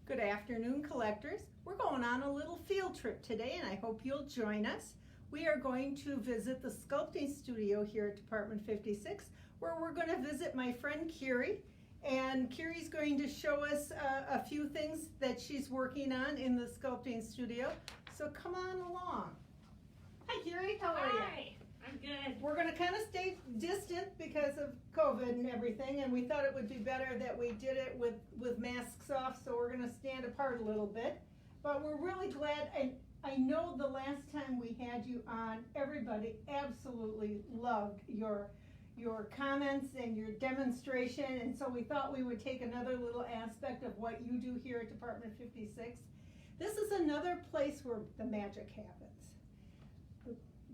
Good afternoon, collectors. We're going on a little field trip today, and I hope you'll join us. We are going to visit the sculpting studio here at Department 56, where we're going to visit my friend Kiri, and Kiri's going to show us a few things that she's working on in the sculpting studio. So come on along. Hi Kiri, how are you? Hi, I'm good. We're going to kind of stay distant because of COVID and everything, and we thought it would be better that we did it with masks off, so we're going to stand apart a little bit. But we're really glad, and I know the last time we had you on, everybody absolutely loved your comments and your demonstration, and so we thought we would take another little aspect of what you do here at Department 56. This is another place where the magic happens.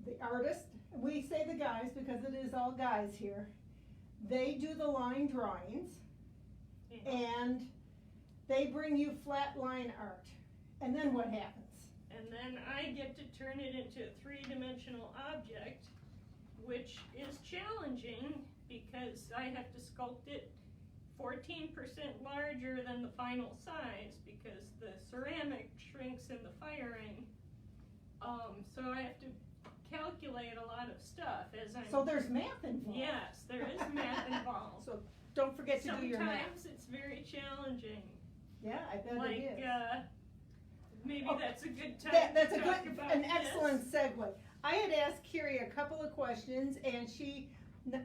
The artist, we say the guys because it is all guys here, they do the line drawings, and they bring you flat line art. And then what happens? And then I get to turn it into a three-dimensional object, which is challenging because I have to sculpt it 14% larger than the final size because the ceramic shrinks in the firing. So I have to calculate a lot of stuff as I'm... So there's math involved. Yes, there is math involved. So don't forget to do your math. Sometimes it's very challenging. Yeah, I bet Like, it is. maybe Oh, that's a good time that's to a talk good, about an this. excellent segue. I had asked Kiri a couple of questions, and she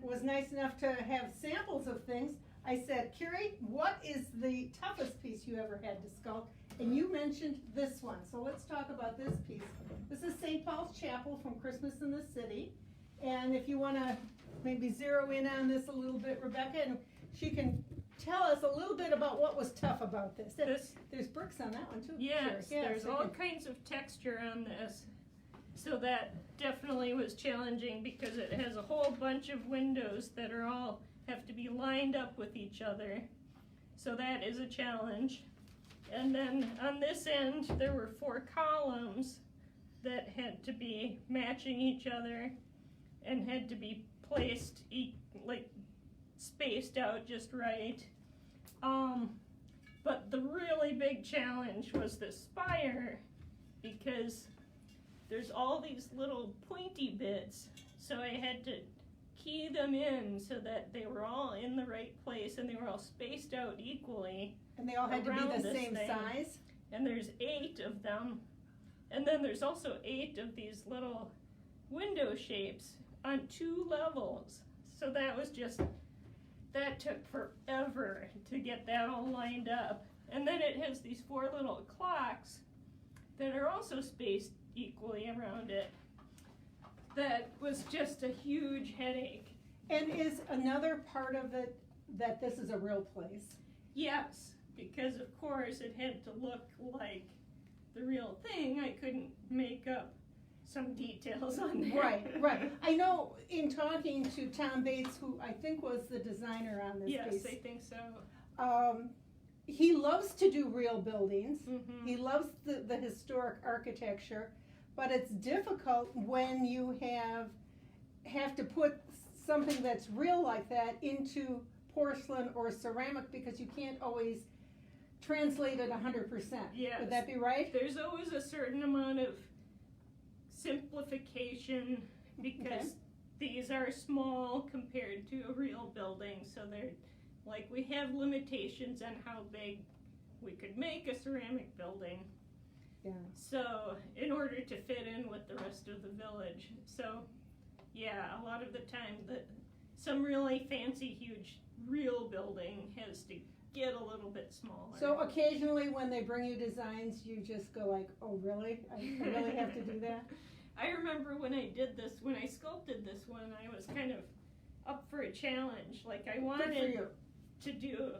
was nice enough to have samples of things. I said, Kiri, what is the toughest piece you ever had to sculpt? And you mentioned this one, so let's talk about this piece. This is St. Paul's Chapel from Christmas in the City, and if you want to maybe zero in on this a little bit, Rebecca, and she can tell us a little bit about what was tough about this. There's bricks on that one too. Yes, Sure. there's all kinds of texture on this. So that definitely was challenging because it has a whole bunch of windows that are all have to be lined up with each other. So that is a challenge. And then on this end, there were 4 columns that had to be matching each other and had to be placed like spaced out just right. But the really big challenge was the spire because there's all these little pointy bits, so I had to key them in so that they were all in the right place and they were all spaced out equally. And they all had to be around the this same thing. size? And there's 8 of them. And then there's also 8 of these little window shapes on 2 levels. So that took forever to get that all lined up. And then it has these 4 little clocks that are also spaced equally around it. That was just a huge headache. And is another part of it that this is a real place? Yes, because of course it had to look like the real thing. I couldn't make up some details on there. Right. I know in talking to Tom Bates, who I think was the designer on this Yes, piece. I think so. He loves to do real buildings. Mm-hmm. He loves the historic architecture, but it's difficult when you have to put something that's real like that into porcelain or ceramic because you can't always translate it 100%. Yes. Would that be right? There's always a certain amount of simplification because these are small compared to a real building, so they're like we have limitations on how big we could make a ceramic building. Yeah. So in order to fit in with the rest of the village. So yeah, a lot of the time some really fancy huge real building has to get a little bit smaller. So occasionally when they bring you designs, you just go like, oh really? I really have to do that? I remember when I sculpted this one, I was kind of up for a challenge. Like I wanted to do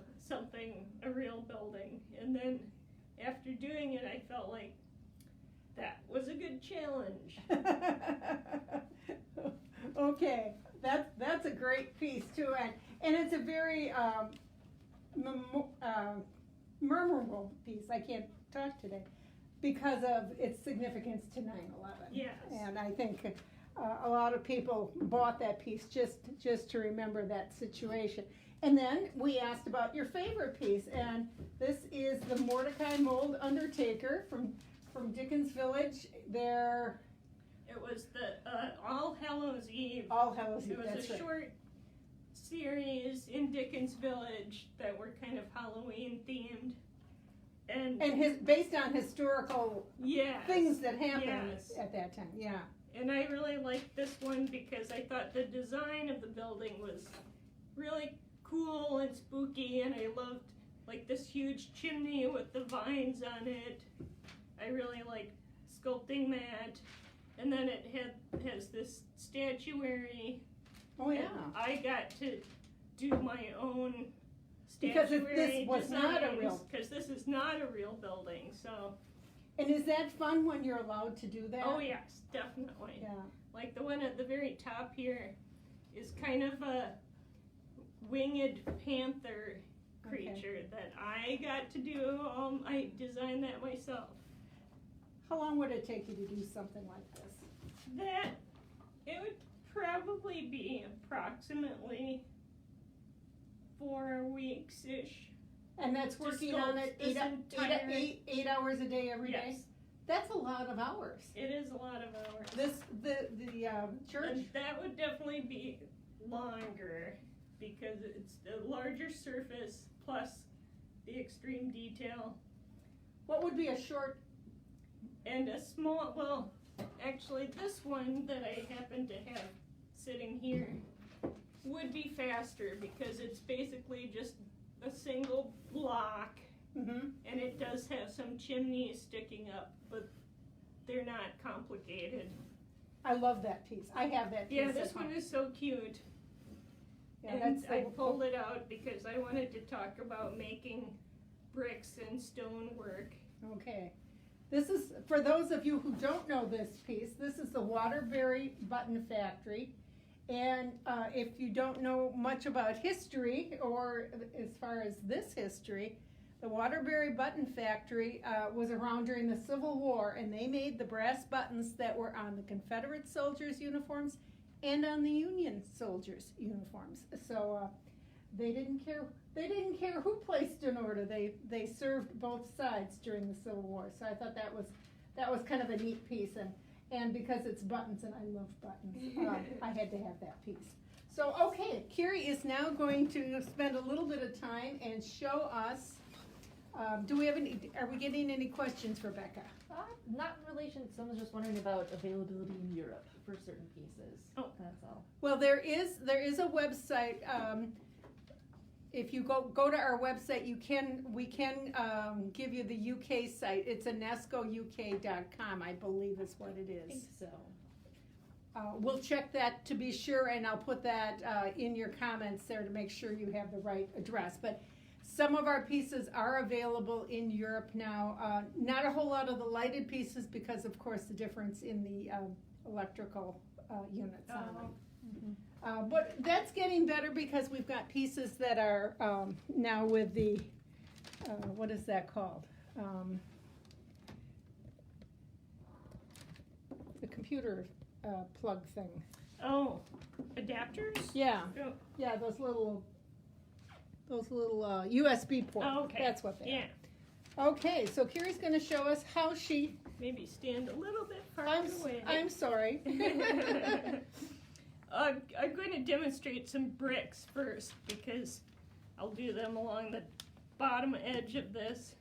a real building. And then after doing it, I felt like that was a good challenge. Okay, that's a great piece too, and it's a very memorable piece. I can't talk today because of its significance to 9/11. Yes. And I think a lot of people bought that piece just to remember that situation. And then we asked about your favorite piece, and this is the Mordecai Mold Undertaker from Dickens Village. They're It was the All Hallows Eve. All Hallows Eve. It was That's a right. short series in Dickens Village that were kind of Halloween themed. And based on historical yes, things that happened yes. at that time. Yeah. And I really liked this one because I thought the design of the building was really cool and spooky, and I loved like this huge chimney with the vines on it. I really liked sculpting that. And then it has this statuary. Oh yeah. And I got to do my own Because statuary this was not a real. because this is not a real building. So And is that fun when you're allowed to do that? oh yes, definitely. Yeah. Like the one at the very top here is kind of a winged panther creature that I got to do. I designed that myself. How long would it take you to do something like this? That it would probably be approximately 4 weeks ish. And that's working on it this entire- eight hours a day every day. Yes, That's a lot of hours. it is a lot of hours. The church. And that would definitely be longer because it's a larger surface plus the extreme detail What would be a short? and a small, well, actually this one that I happen to have sitting here would be faster because it's basically just a single block Mm-hmm. and it does have some chimneys sticking up, but they're not complicated. I love that piece. I have that piece. Yeah, at this home. one is so cute. Yeah, And that's I pulled it out because I wanted to talk about making bricks and stonework. Okay. This is, for those of you who don't know this piece, this is the Waterbury Button Factory. And if you don't know much about history, or as far as this history, the Waterbury Button Factory was around during the Civil War, and they made the brass buttons that were on the Confederate soldiers' uniforms and on the Union soldiers' uniforms. So they didn't care. They didn't care who placed an order. They served both sides during the Civil War. So I thought that was kind of a neat piece, and because it's buttons and I love buttons, I had to have that piece. So okay, Carrie is now going to spend a little bit of time and show us. Do we have any? Are we getting any questions for Becca? Not in relation. Someone's just wondering about availability in Europe for certain pieces. Oh. That's all. Well, there is a website. If you go to our website, we can give you the UK site. It's anescouk.com, I believe is what it I think is. so. We'll check that to be sure, and I'll put that in your comments there to make sure you have the right address. But some of our pieces are available in Europe now. Not a whole lot of the lighted pieces because, of course, the difference in the electrical units on them. But that's getting better because we've got pieces that are now with the, what is that called? The computer plug thing. Oh, adapters? Yeah, Oh, yeah, those little USB ports. oh, okay. That's what they Yeah. are. Okay, so Carrie's going to show us how she. Maybe stand a little bit I'm farther away. I'm sorry. I'm going to demonstrate some bricks first because I'll do them along the bottom edge of this.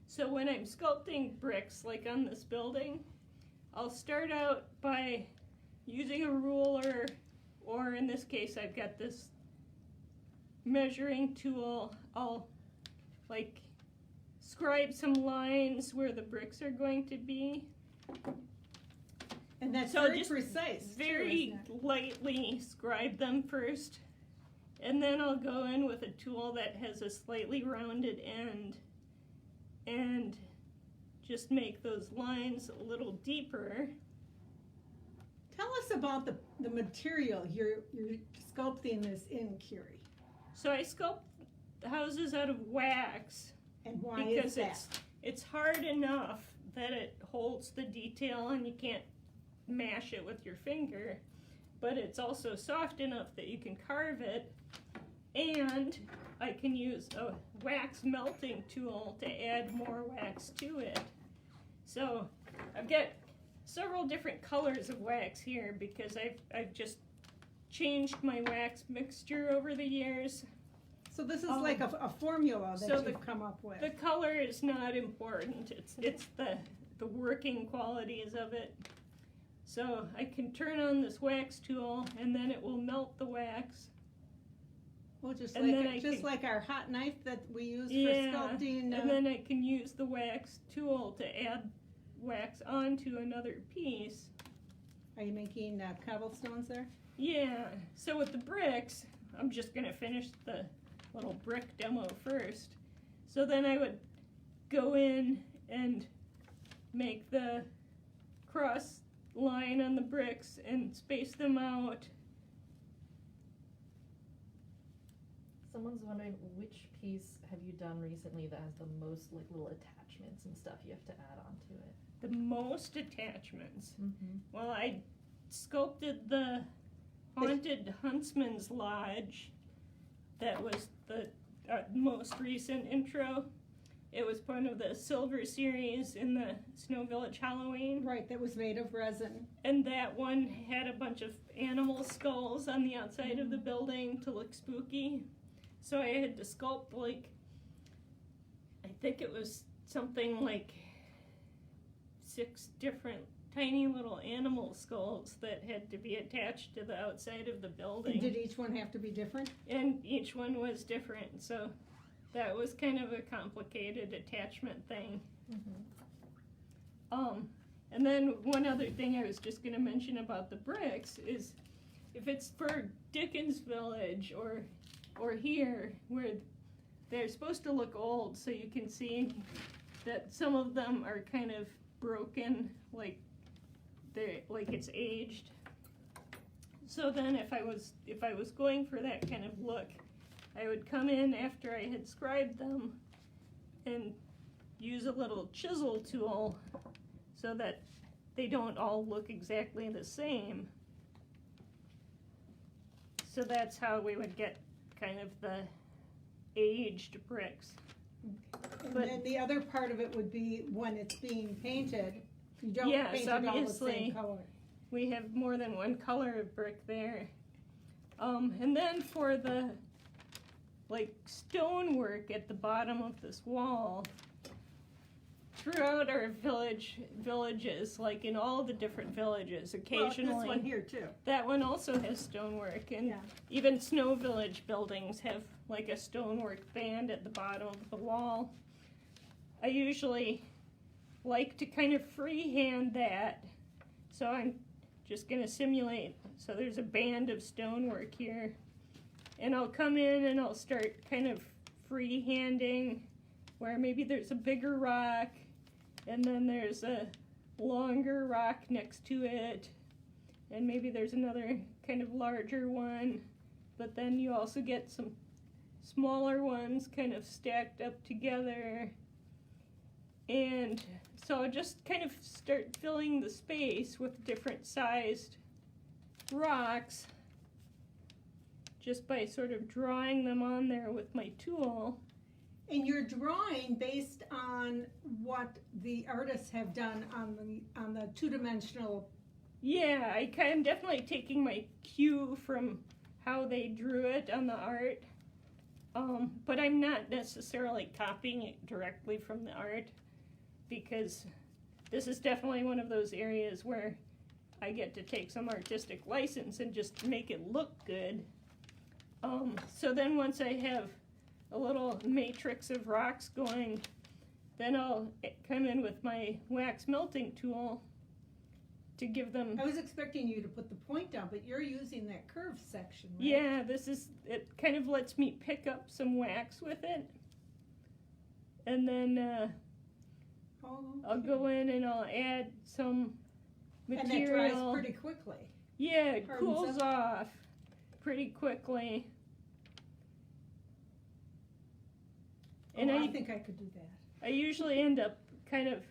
So when I'm sculpting bricks, like on this building, I'll start out by using a ruler, or in this case I've got this measuring tool. I'll like scribe some lines where the bricks are going to be. And that's So very just precise. too, Very isn't it? lightly scribe them first, and then I'll go in with a tool that has a slightly rounded end and just make those lines a little deeper. Tell us about the material you're sculpting this in, Carrie, So I sculpt the houses out of wax and why because is that? it's hard enough that it holds the detail and you can't mash it with your finger, but it's also soft enough that you can carve it and I can use a wax melting tool to add more wax to it. So I've got several different colors of wax here because I've just changed my wax mixture over the years. So this is like a formula that so you've come up with. The color is not important. It's the working qualities of it. So I can turn on this wax tool and then it will melt the wax. Well, just and then like our hot knife that we use for Yeah, sculpting. and then I can use the wax tool to add wax onto another piece. Are you making cobblestones there? Yeah, so with the bricks, I'm just gonna finish the little brick demo first. So then I would go in and make the cross line on the bricks and space them out. Someone's wondering which piece have you done recently that has the most like little attachments and stuff you have to add onto it? The most attachments. Mm-hmm. Well, I sculpted the Haunted Huntsman's Lodge. That was the most recent intro. It was part of the Silver series in the Snow Village Halloween. Right, that was made of resin. And that one had a bunch of animal skulls on the outside of the building to look spooky. So I had to sculpt I think it was something like 6 different tiny little animal skulls that had to be attached to the outside of the building. And did each one have to be different? And each one was different, so that was kind of a complicated attachment thing. Mm-hmm. And then one other thing I was just going to mention about the bricks is if it's for Dickens Village or here where they're supposed to look old, so you can see that some of them are kind of broken, like it's aged. So then if I was going for that kind of look, I would come in after I had scribed them and use a little chisel tool so that they don't all look exactly the same. So that's how we would get kind of the aged bricks. And But- then the other part of it would be when it's being painted. You don't Yes, paint it all the obviously. same color. We have more than one color of brick there. And then for the stonework at the bottom of this wall, throughout our villages, like in all the different villages, occasionally Well, this one here too. that one also has stonework, and Yeah. even Snow Village buildings have like a stonework band at the bottom of the wall. I usually like to kind of freehand that, so I'm just gonna simulate. So there's a band of stonework here, and I'll come in and I'll start kind of freehanding where maybe there's a bigger rock, and then there's a longer rock next to it, and maybe there's another kind of larger one, but then you also get some smaller ones kind of stacked up together. And so I just kind of start filling the space with different sized rocks just by sort of drawing them on there with my tool. And you're drawing based on what the artists have done on the two-dimensional. Yeah, I'm definitely taking my cue from how they drew it on the art, but I'm not necessarily copying it directly from the art, because this is definitely one of those areas where I get to take some artistic license and just make it look good. So then once I have a little matrix of rocks going, then I'll come in with my wax melting tool to give them. I was expecting you to put the point down, but you're using that curved section, right? Yeah, it kind of lets me pick up some wax with it. And then I'll go in and I'll add some material. And that dries pretty quickly. Yeah, it Hardens cools up. off pretty quickly. And I think I could do that. I usually end up kind of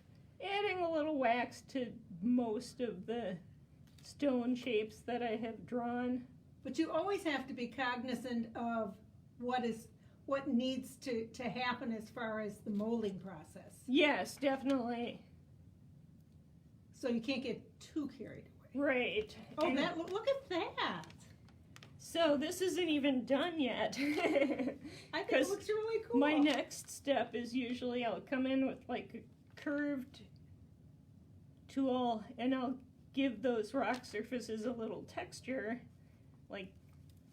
adding a little wax to most of the stone shapes that I have drawn. But you always have to be cognizant of what needs to happen as far as the molding process. Yes, definitely. So you can't get too carried away. Right. Oh, And look at that. so this isn't even done yet. I think it 'Cause looks really cool. My next step is usually I'll come in with like a curved tool and I'll give those rock surfaces a little texture, like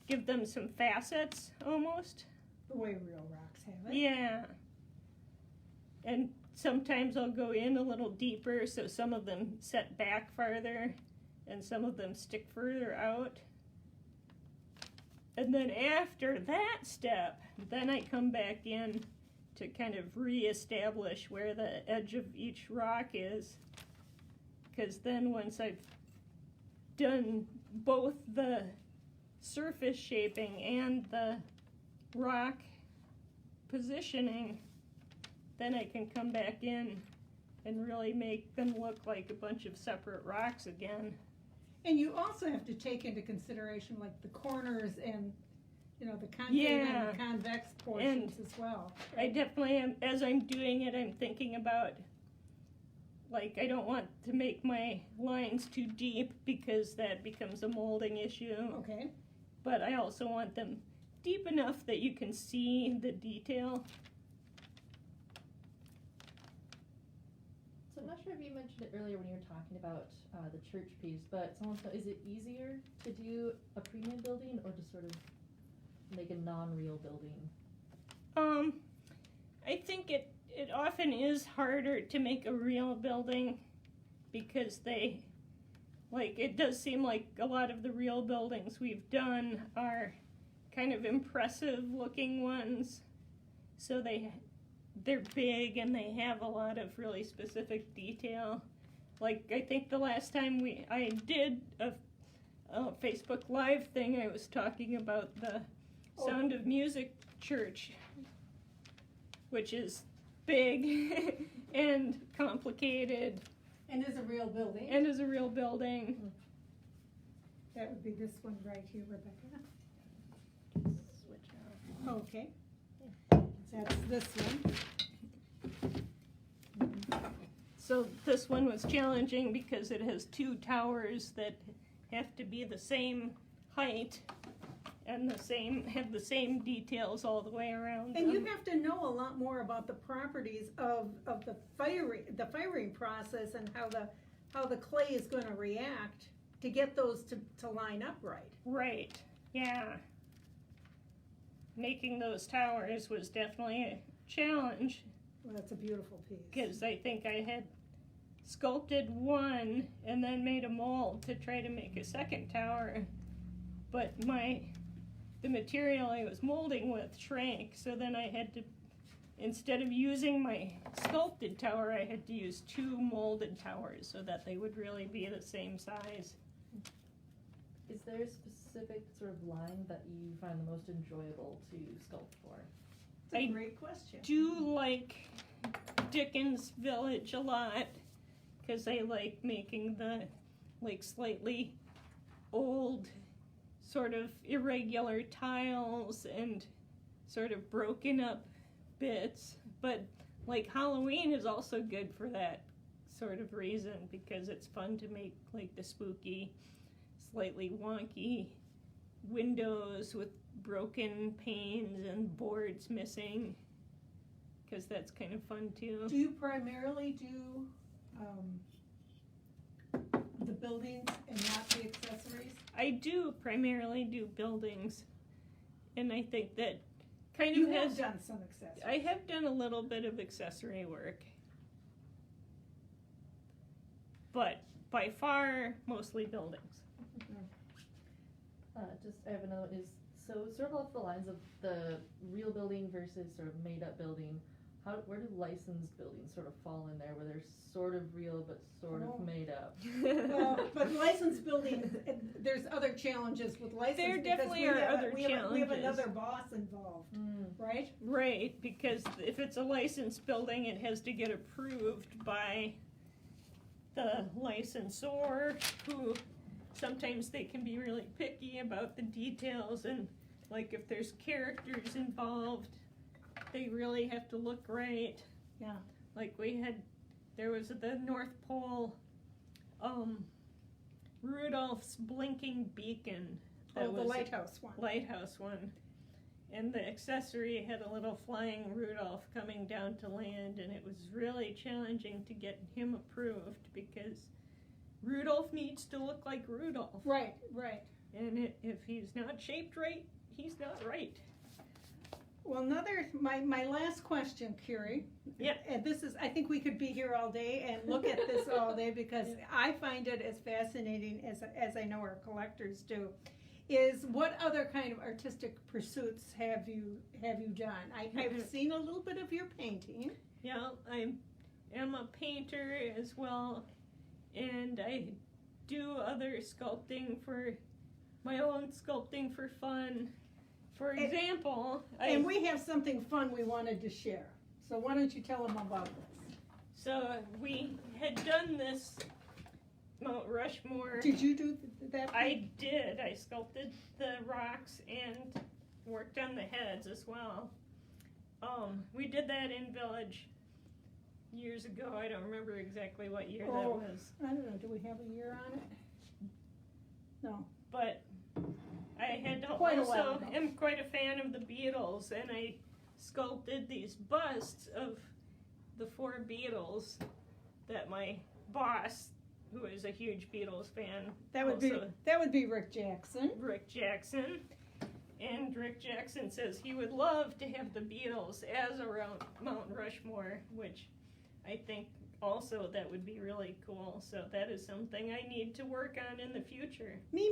give them some facets almost. The way real rocks have it. Yeah. And sometimes I'll go in a little deeper so some of them set back farther and some of them stick further out. And then after that step, then I come back in to kind of reestablish where the edge of each rock is. Because then once I've done both the surface shaping and the rock positioning, then I can come back in and really make them look like a bunch of separate rocks again. And you also have to take into consideration like the corners and, you know, the concave Yeah. and the convex portions as well. I definitely am, as I'm doing it, I'm thinking about, like, I don't want to make my lines too deep because that becomes a molding issue. Okay. But I also want them deep enough that you can see the detail. So I'm not sure if you mentioned it earlier when you were talking about the church piece, but someone said, is it easier to do a premium building or to sort of make a non-real building? I think it often is harder to make a real building because they, like, it does seem like a lot of the real buildings we've done are kind of impressive looking ones. So they're big and they have a lot of really specific detail. Like, I think the last time I did a Facebook Live thing, I was talking about the Sound of Music Church, which is big and complicated And is a real building. and is a real building. That would be this one right here, Rebecca. Switch out. Okay. That's this one. So this one was challenging because it has two towers that have to be the same height and have the same details all the way around And you them. have to know a lot more about the properties of the firing process and how the clay is going to react to get those to line up right. Right, yeah. Making those towers was definitely a challenge Well, that's a beautiful piece. because I think I had sculpted one and then made a mold to try to make a second tower, but the material I was molding with shrank, so then I had to, instead of using my sculpted tower, I had to use two molded towers so that they would really be the same size. Is there a specific sort of line that you find the most enjoyable to sculpt for? It's a I great question. Do like Dickens Village a lot because I like making the like slightly old sort of irregular tiles and sort of broken up bits, but like Halloween is also good for that sort of reason because it's fun to make like the spooky, slightly wonky windows with broken panes and boards missing, because that's kind of fun too. Do you primarily do the buildings and not the accessories? I do primarily do buildings, and I think that kind You of have has. done some accessories. I have done a little bit of accessory work, but by far mostly buildings. I have another one, so sort of off the lines of the real building versus sort of made up building, where do licensed buildings sort of fall in there, where they're sort of real but sort Oh. of made up? Well, but licensed buildings, there's other challenges with license. There because definitely we are have other we have challenges. another boss involved, right? Right, because if it's a licensed building, it has to get approved by the licensor, who sometimes they can be really picky about the details, and Like if there's characters involved, they really have to look right. Yeah. Like there was the North Pole, Rudolph's blinking beacon. Oh, the was lighthouse one. lighthouse one. And the accessory had a little flying Rudolph coming down to land, and it was really challenging to get him approved because Rudolph needs to look like Rudolph. Right. And if he's not shaped right, he's not right. Well, my last question, Curie. Yeah. And this is, I think we could be here all day and look at this all day because I find it as fascinating as I know our collectors do. Is what other kind of artistic pursuits have you done? I've seen a little bit of your painting. Yeah, I am a painter as well, and I do other sculpting for my own sculpting for fun. For example, And we have something fun we wanted to share. So why don't you tell them about this? So we had done this Mount Rushmore. Did you do that? I did. I sculpted the rocks and worked on the heads as well. We did that in Village years ago. I don't remember exactly what year that was. I don't know. Do we have a year on it? No. But I had to Quite a while also ago. am quite a fan of the Beatles, and I sculpted these busts of the 4 Beatles that my boss, who is a huge Beatles fan, That would be Rick Jackson. Rick Jackson. And Rick Jackson says he would love to have the Beatles as around Mount Rushmore, which I think also that would be really cool. So that is something I need to work on in the future. Me.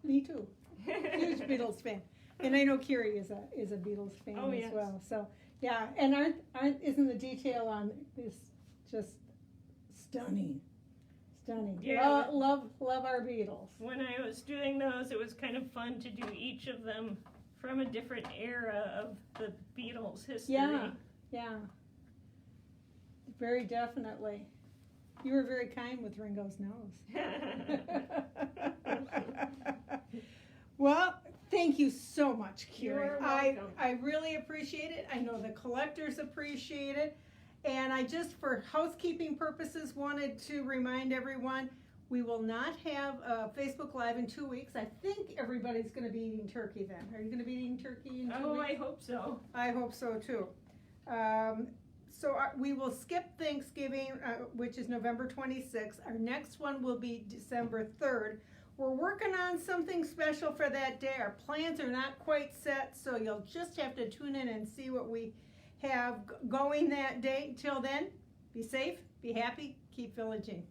Me too. Huge Beatles fan. And I know Curie is a Beatles fan Oh, as yes. well. So yeah, and isn't the detail on this just stunning? Yeah. Love our Beatles. When I was doing those, it was kind of fun to do each of them from a different era of the Beatles history. Yeah. Very definitely. You were very kind with Ringo's nose. Well, thank you so much, Curie. You're welcome. I really appreciate it. I know the collectors appreciate it. And I just, for housekeeping purposes, wanted to remind everyone, we will not have a Facebook Live in 2 weeks. I think everybody's going to be eating turkey then. Are you going to be eating turkey in 2 Oh, weeks? I hope so. I hope so too. We will skip Thanksgiving, which is November 26th. Our next one will be December 3rd. We're working on something special for that day. Our plans are not quite set, so you'll just have to tune in and see what we have going that day. Till then, be safe, be happy, keep villaging.